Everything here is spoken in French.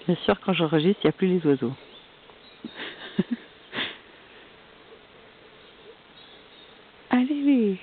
Bien sûr, quand j'enregistre, il n'y a plus les oiseaux. Allez,